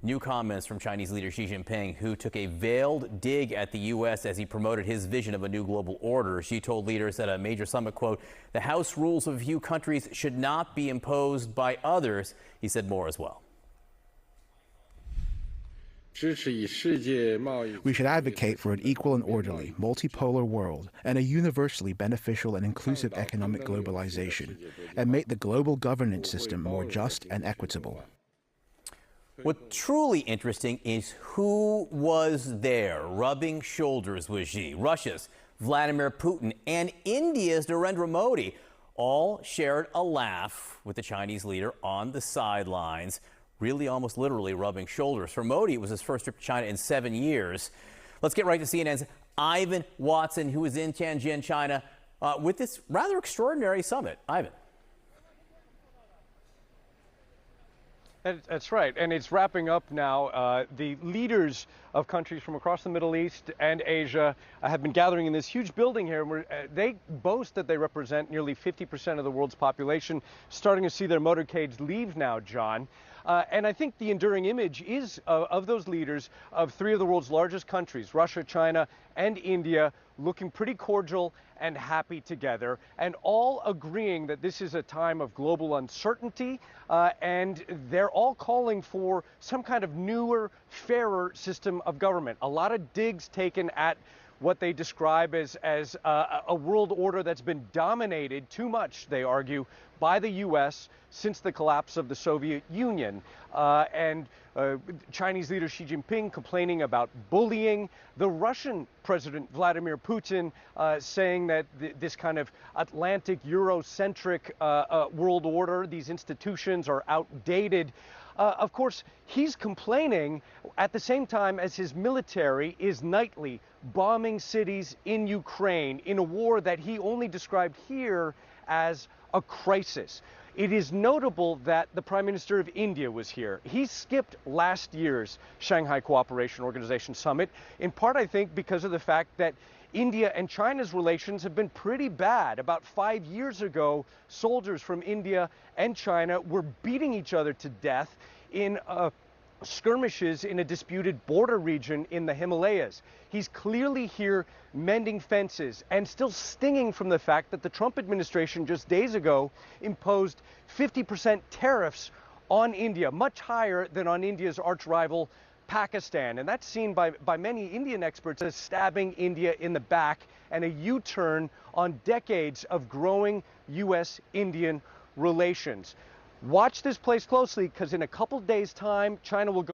New comments from Chinese leader Xi Jinping, who took a veiled dig at the U.S. as he promoted his vision of a new global order. Xi told leaders at a major summit, quote, "The house rules of a few countries should not be imposed by others." He said more as well. We should advocate for an equal and orderly, multipolar world and a universally beneficial and inclusive economic globalization, and make the global governance system more just and equitable. What truly interesting is who was there rubbing shoulders with Xi. Russia's Vladimir Putin and India's Narendra Modi all shared a laugh with the Chinese leader on the sidelines, really almost literally rubbing shoulders. For Modi, it was his first trip to China in 7 years. Let's get right to CNN's Ivan Watson, who is in Tianjin, China, with this rather extraordinary summit. Ivan. That's right, and it's wrapping up now. The leaders of countries from across the Middle East and Asia have been gathering in this huge building here, where they boast that they represent nearly 50% of the world's population, starting to see their motorcades leave now, John. And I think the enduring image is of those leaders of three of the world's largest countries, Russia, China, and India, looking pretty cordial and happy together, and all agreeing that this is a time of global uncertainty, and they're all calling for some kind of newer, fairer system of government. A lot of digs taken at what they describe as a world order that's been dominated too much, they argue, by the U.S. since the collapse of the Soviet Union. Chinese leader Xi Jinping complaining about bullying. The Russian President Vladimir Putin saying that this kind of Atlantic Eurocentric world order, these institutions are outdated. Of course, he's complaining at the same time as his military is nightly bombing cities in Ukraine in a war that he only described here as a crisis. It is notable that the Prime Minister of India was here. He skipped last year's Shanghai Cooperation Organization summit, in part, I think, because of the fact that India and China's relations have been pretty bad. About 5 years ago, soldiers from India and China were beating each other to death in skirmishes in a disputed border region in the Himalayas. He's clearly here mending fences and still stinging from the fact that the Trump administration just days ago imposed 50% tariffs on India, much higher than on India's arch rival Pakistan. And that's seen by many Indian experts as stabbing India in the back and a U-turn on decades of growing U.S.-Indian relations. Watch this place closely, because in a couple days' time, China will go